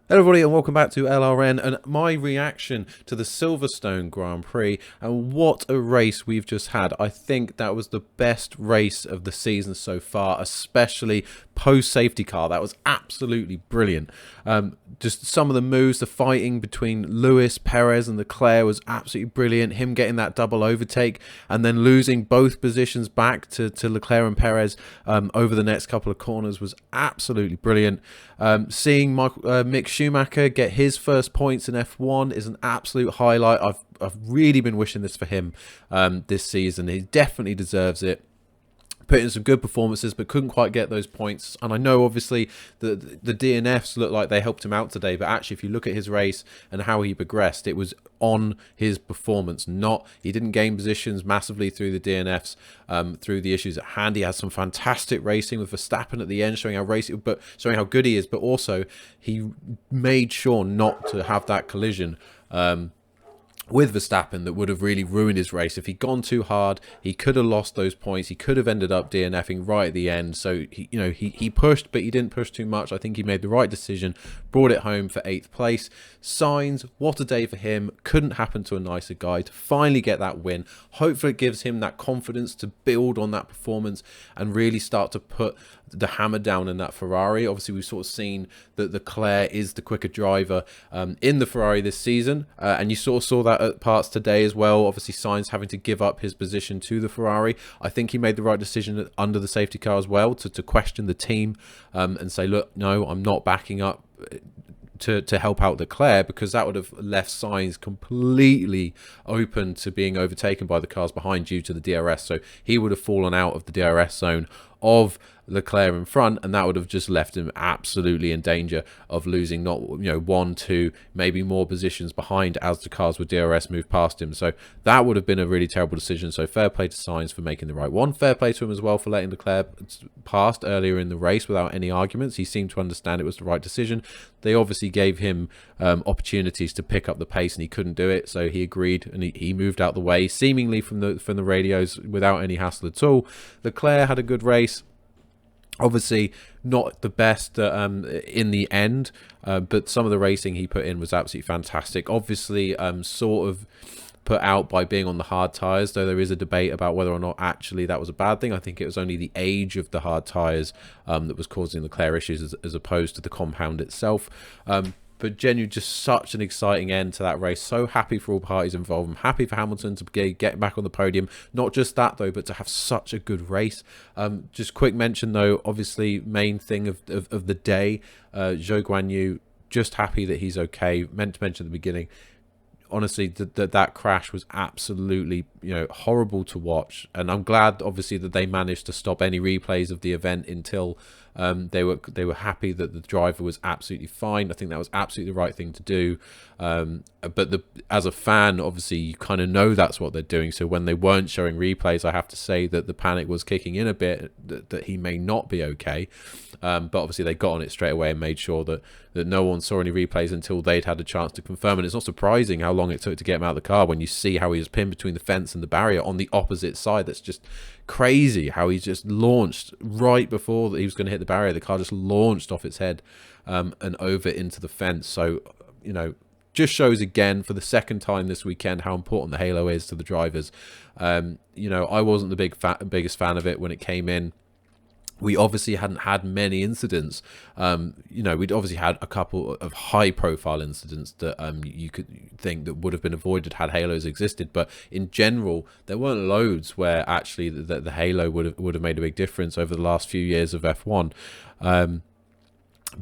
Hello everybody and welcome back to LRN and my reaction to the Silverstone Grand Prix, and what a race we've just had. I think that was the best race of the season so far, especially post safety car. That was absolutely brilliant. Just some of the moves, the fighting between Lewis, Perez and Leclerc was absolutely brilliant. Him getting that double overtake and then losing both positions back to Leclerc and Perez over the next couple of corners was absolutely brilliant. Seeing Mick Schumacher get his first points in F1 is an absolute highlight. I've really been wishing this for him this season. He definitely deserves it. Put in some good performances, but couldn't quite get those points. And I know, obviously, the DNFs look like they helped him out today. But actually, if you look at his race and how he progressed, it was on his performance. He didn't gain positions massively through the DNFs, through the issues at hand. He had some fantastic racing with Verstappen at the end, showing how good he is. But also, he made sure not to have that collision with Verstappen that would have really ruined his race. If he'd gone too hard, he could have lost those points. He could have ended up DNFing right at the end. So he pushed, but he didn't push too much. I think he made the right decision, brought it home for 8th place. Sainz, what a day for him. Couldn't happen to a nicer guy to finally get that win. Hopefully it gives him that confidence to build on that performance and really start to put the hammer down in that Ferrari. Obviously, we've sort of seen that Leclerc is the quicker driver in the Ferrari this season, and you sort of saw that at parts today as well. Obviously, Sainz having to give up his position to the Ferrari. I think he made the right decision under the safety car as well to question the team and say, look, no, I'm not backing up to help out Leclerc, because that would have left Sainz completely open to being overtaken by the cars behind due to the DRS. So he would have fallen out of the DRS zone of Leclerc in front, and that would have just left him absolutely in danger of losing not 1, 2, maybe more positions behind as the cars with DRS moved past him. So that would have been a really terrible decision. So fair play to Sainz for making the right one. Fair play to him as well for letting Leclerc past earlier in the race without any arguments. He seemed to understand it was the right decision. They obviously gave him opportunities to pick up the pace, and he couldn't do it. So he agreed, and he moved out the way, seemingly from the radios without any hassle at all. Leclerc had a good race. Obviously not the best in the end, but some of the racing he put in was absolutely fantastic. Obviously sort of put out by being on the hard tyres, though there is a debate about whether or not actually that was a bad thing. I think it was only the age of the hard tyres that was causing Leclerc issues as opposed to the compound itself. But genuinely just such an exciting end to that race. So happy for all parties involved. I'm happy for Hamilton to get back on the podium. Not just that, though, but to have such a good race. Just quick mention, though, obviously, main thing of the day, Zhou Guanya, just happy that he's okay. Meant to mention at the beginning, honestly, that crash was absolutely horrible to watch, and I'm glad obviously that they managed to stop any replays of the event until they were happy that the driver was absolutely fine. I think that was absolutely the right thing to do, but as a fan, obviously you kind of know that's what they're doing. So when they weren't showing replays, I have to say that the panic was kicking in a bit, that he may not be okay. But obviously they got on it straight away and made sure that no one saw any replays until they'd had a chance to confirm. And it's not surprising how long it took to get him out of the car when you see how he was pinned between the fence and the barrier on the opposite side. That's just crazy how he just launched right before he was going to hit the barrier. The car just launched off its head and over into the fence. So, just shows again for the second time this weekend how important the halo is to the drivers. I wasn't the biggest fan of it when it came in. We obviously hadn't had many incidents. We'd obviously had a couple of high-profile incidents that you could think that would have been avoided had halos existed. But in general, there weren't loads where actually the halo would have made a big difference over the last few years of F1.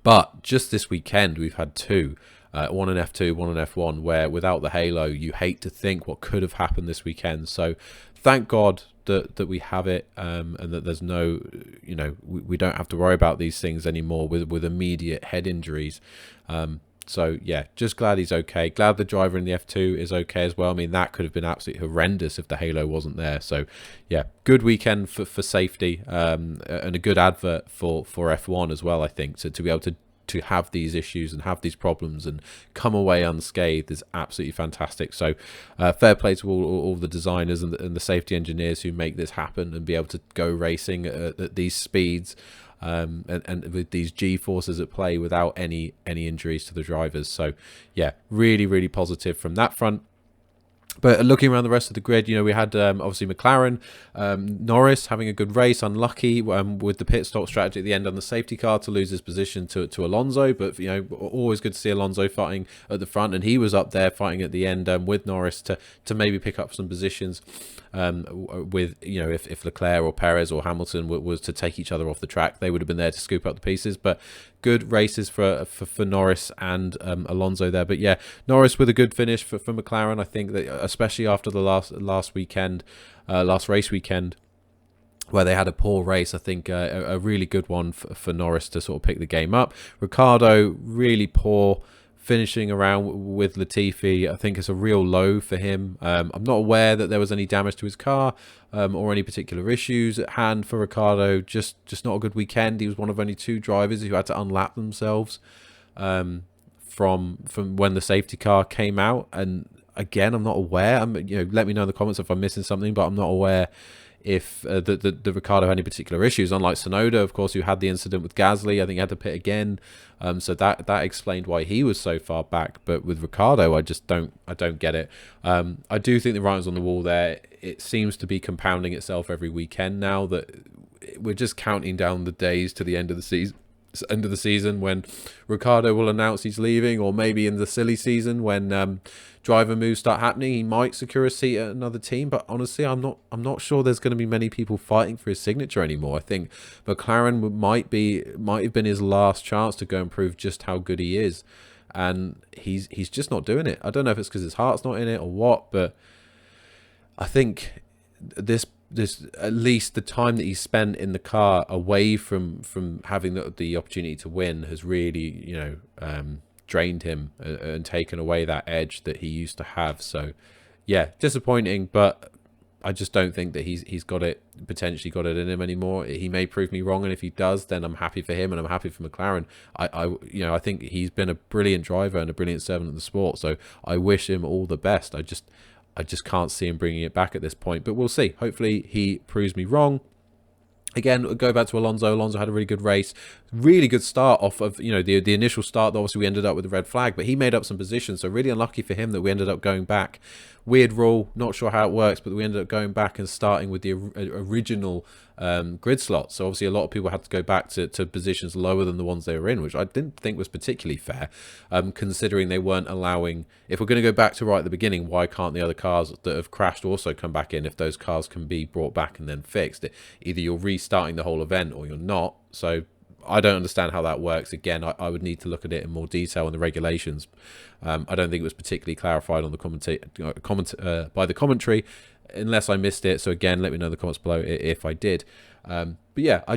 But just this weekend, we've had two. One in F2, one in F1, where without the halo, you hate to think what could have happened this weekend. So thank God that we have it, and that there's no, we don't have to worry about these things anymore with immediate head injuries. So yeah, just glad he's okay. Glad the driver in the F2 is okay as well. I mean, that could have been absolutely horrendous if the halo wasn't there. So yeah, good weekend for safety, and a good advert for F1 as well, I think, to be able to have these issues and have these problems and come away unscathed is absolutely fantastic. So fair play to all the designers and the safety engineers who make this happen and be able to go racing at these speeds. and with these G forces at play without any injuries to the drivers. So yeah, really positive from that front. But looking around the rest of the grid, we had obviously McLaren, Norris having a good race, unlucky with the pit stop strategy at the end on the safety car to lose his position to Alonso. But always good to see Alonso fighting at the front, and he was up there fighting at the end with Norris to maybe pick up some positions. With if Leclerc or Perez or Hamilton was to take each other off the track, they would have been there to scoop up the pieces. But good races for Norris and Alonso there. But yeah, Norris with a good finish for McLaren. I think that especially after the last race weekend, where they had a poor race, I think a really good one for Norris to sort of pick the game up. Ricciardo, really poor, finishing around with Latifi. I think it's a real low for him. I'm not aware that there was any damage to his car or any particular issues at hand for Ricciardo. Just not a good weekend. He was one of only 2 drivers who had to unlap themselves from when the safety car came out. And again, I'm not aware. Let me know in the comments if I'm missing something, but I'm not aware if the Ricciardo had any particular issues. Unlike Tsunoda, of course, who had the incident with Gasly, I think he had to pit again. So that explained why he was so far back. But with Ricciardo, I don't get it. I do think the writing's on the wall there. It seems to be compounding itself every weekend now that we're just counting down the days to the end of the season when Ricciardo will announce he's leaving, or maybe in the silly season when driver moves start happening, he might secure a seat at another team. But honestly, I'm not sure there's going to be many people fighting for his signature anymore. I think McLaren might have been his last chance to go and prove just how good he is, and he's just not doing it. I don't know if it's because his heart's not in it or what, but I think this at least the time that he spent in the car away from having the opportunity to win has really drained him and taken away that edge that he used to have. So yeah, disappointing, but I just don't think that he's potentially got it in him anymore. He may prove me wrong, and if he does, then I'm happy for him and I'm happy for McLaren. I think he's been a brilliant driver and a brilliant servant of the sport, so I wish him all the best. I just can't see him bringing it back at this point, but we'll see. Hopefully he proves me wrong. Again, go back to Alonso. Alonso had a really good race, really good start off of the initial start. Obviously, we ended up with the red flag, but he made up some positions. So really unlucky for him that we ended up going back. Weird rule, not sure how it works, but we ended up going back and starting with the original grid slot. So obviously, a lot of people had to go back to positions lower than the ones they were in, which I didn't think was particularly fair, considering they weren't allowing. If we're going to go back to right at the beginning, why can't the other cars that have crashed also come back in? If those cars can be brought back and then fixed, either you're restarting the whole event or you're not. So I don't understand how that works. Again, I would need to look at it in more detail in the regulations. I don't think it was particularly clarified on the by the commentary, unless I missed it. So again, let me know in the comments below if I did. But yeah, I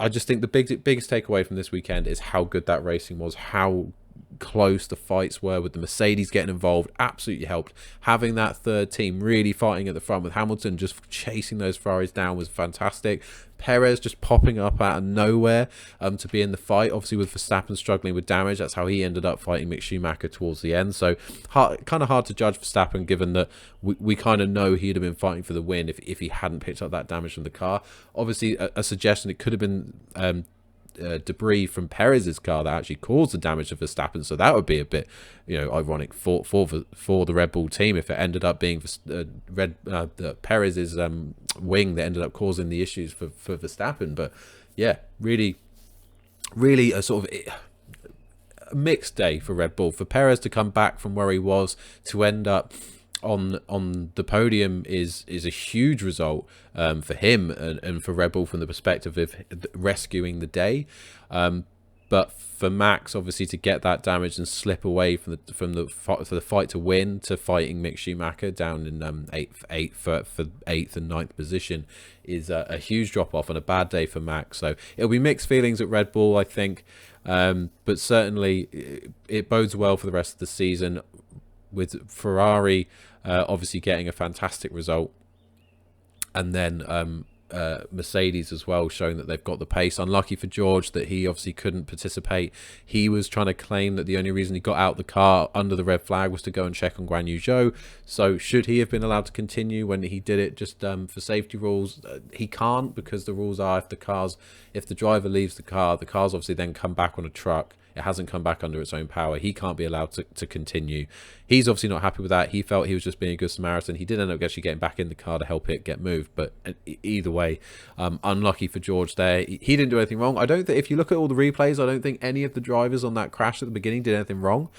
just think the biggest takeaway from this weekend is how good that racing was, how close the fights were with the Mercedes getting involved. Absolutely helped. Having that third team really fighting at the front with Hamilton just chasing those Ferraris down was fantastic. Perez just popping up out of nowhere to be in the fight. Obviously with Verstappen struggling with damage, that's how he ended up fighting Mick Schumacher towards the end. So kind of hard to judge Verstappen, given that we kind of know he'd have been fighting for the win if he hadn't picked up that damage from the car. Obviously a suggestion it could have been debris from Perez's car that actually caused the damage to Verstappen, so that would be a bit ironic for the Red Bull team if it ended up being Perez's wing that ended up causing the issues for Verstappen. But yeah, really a sort of a mixed day for Red Bull. For Perez to come back from where he was to end up on the podium is a huge result for him and for Red Bull from the perspective of rescuing the day. But for Max, obviously, to get that damage and slip away for the fight to win, to fighting Mick Schumacher down in eighth and ninth position is a huge drop off and a bad day for Max. So it'll be mixed feelings at Red Bull, I think, but certainly it bodes well for the rest of the season, with Ferrari obviously getting a fantastic result, and then Mercedes as well, showing that they've got the pace. Unlucky for George that he obviously couldn't participate. He was trying to claim that the only reason he got out the car under the red flag was to go and check on Guanya Zhou. So should he have been allowed to continue when he did it just for safety rules? He can't, because the rules are if the driver leaves the car's obviously then come back on a truck. It hasn't come back under its own power. He can't be allowed to continue. He's obviously not happy with that. He felt he was just being a good Samaritan. He did end up actually getting back in the car to help it get moved. But either way, unlucky for George there. He didn't do anything wrong. I don't think, if you look at all the replays, I don't think any of the drivers on that crash at the beginning did anything wrong.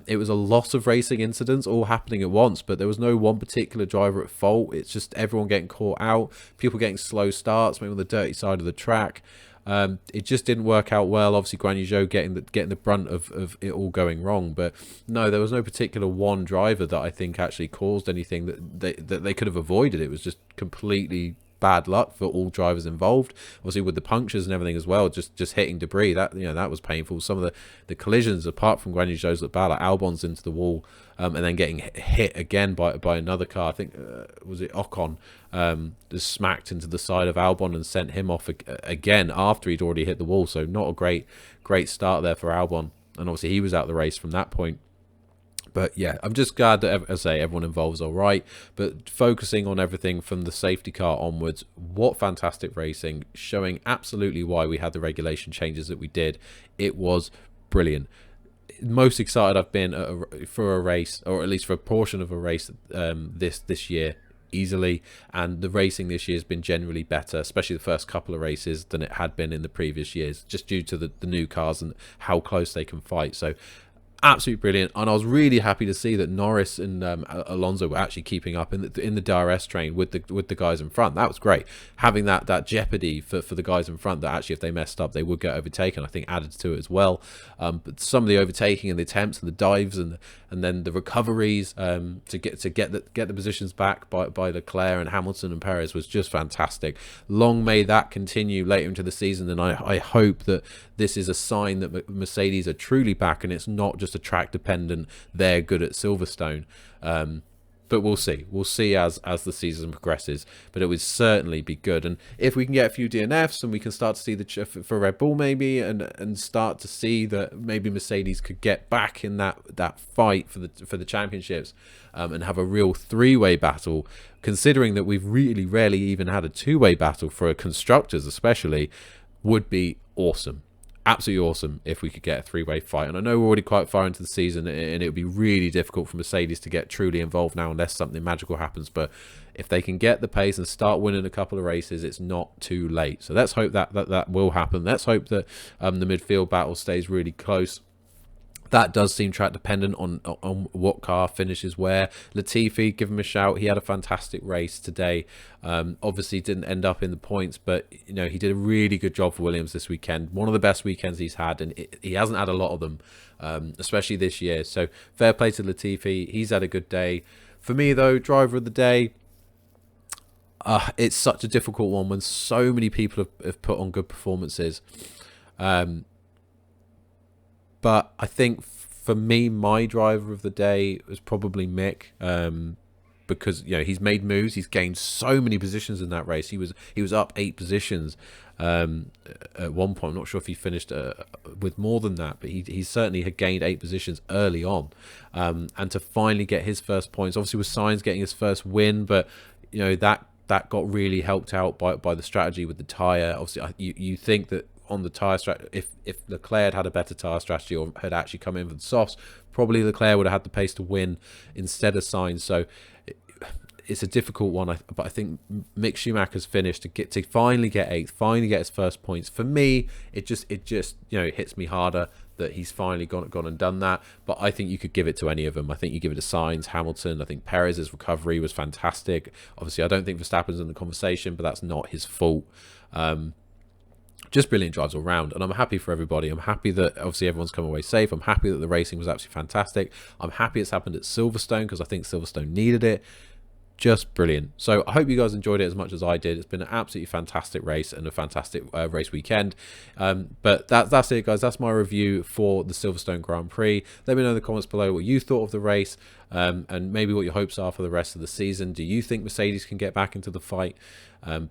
It was a lot of racing incidents all happening at once, but there was no one particular driver at fault. It's just everyone getting caught out, people getting slow starts, maybe on the dirty side of the track. It just didn't work out well. Obviously, Guanya Zhou getting the brunt of it all going wrong. But no, there was no particular one driver that I think actually caused anything that they could have avoided. It was just completely bad luck for all drivers involved. Obviously, with the punctures and everything as well, just hitting debris, that that was painful. Some of the collisions, apart from Guanya Zhou's looked bad, like Albon's into the wall, and then getting hit again by another car. I think was it Ocon, just smacked into the side of Albon and sent him off again after he'd already hit the wall. So not a great start there for Albon, and obviously he was out the race from that point. But yeah, I'm just glad that, as I say, everyone involved is all right. But focusing on everything from the safety car onwards, what fantastic racing, showing absolutely why we had the regulation changes that we did. It was brilliant. Most excited I've been for a race, or at least for a portion of a race this year, easily. And the racing this year has been generally better, especially the first couple of races, than it had been in the previous years, just due to the new cars and how close they can fight. So absolutely brilliant. And I was really happy to see that Norris and Alonso were actually keeping up in the DRS train with the guys in front. That was great. Having that jeopardy for the guys in front, that actually if they messed up they would get overtaken, I think added to it as well. But some of the overtaking and the attempts and the dives and then the recoveries to get the positions back by Leclerc and Hamilton and Perez was just fantastic. Long may that continue later into the season, and I hope that this is a sign that Mercedes are truly back and it's not just a track dependent, they're good at Silverstone. But we'll see as the season progresses. But it would certainly be good, and if we can get a few DNFs and we can start to see for Red Bull maybe, and start to see that maybe Mercedes could get back in that fight for the championships, and have a real three-way battle, considering that we've really rarely even had a two-way battle for constructors especially, would be awesome. Absolutely awesome if we could get a three-way fight. And I know we're already quite far into the season, and it would be really difficult for Mercedes to get truly involved now unless something magical happens. But if they can get the pace and start winning a couple of races, it's not too late. So let's hope that will happen. Let's hope that the midfield battle stays really close. That does seem track dependent on what car finishes where. Latifi, give him a shout. He had a fantastic race today. Obviously didn't end up in the points, but he did a really good job for Williams this weekend. One of the best weekends he's had, and he hasn't had a lot of them, especially this year. So fair play to Latifi. He's had a good day. For me though, driver of the day, it's such a difficult one when so many people have put on good performances. But I think for me, my driver of the day was probably Mick, because he's made moves. He's gained so many positions in that race. He was up 8 positions at one point. I'm not sure if he finished with more than that, but he certainly had gained 8 positions early on. And to finally get his first points, obviously with Sainz getting his first win, but that got really helped out by the strategy with the tyre. Obviously, you think that on the tyre strategy, if Leclerc had a better tyre strategy or had actually come in for the softs, probably Leclerc would have had the pace to win instead of Sainz. So it's a difficult one, but I think Mick Schumacher's finished to finally get 8th, finally get his first points. For me, it just hits me harder that he's finally gone and done that. But I think you could give it to any of them. I think you give it to Sainz, Hamilton. I think Perez's recovery was fantastic. Obviously, I don't think Verstappen's in the conversation, but that's not his fault. Just brilliant drives all round, and I'm happy for everybody. I'm happy that obviously everyone's come away safe. I'm happy that the racing was absolutely fantastic. I'm happy it's happened at Silverstone because I think Silverstone needed it. Just brilliant. So I hope you guys enjoyed it as much as I did. It's been an absolutely fantastic race and a fantastic race weekend. But that's it, guys. That's my review for the Silverstone Grand Prix. Let me know in the comments below what you thought of the race, and maybe what your hopes are for the rest of the season. Do you think Mercedes can get back into the fight?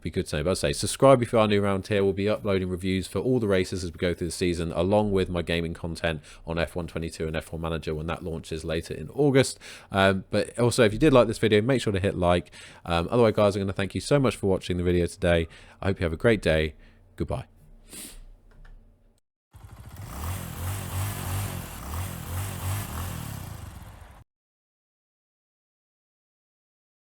be good to know. But I'd say subscribe if you are new around here. We'll be uploading reviews for all the races as we go through the season, along with my gaming content on F1 22 and F1 Manager when that launches later in August. But also, if you did like this video, make sure to hit like. Otherwise, guys, I'm going to thank you so much for watching the video today. I hope you have a great day. Goodbye.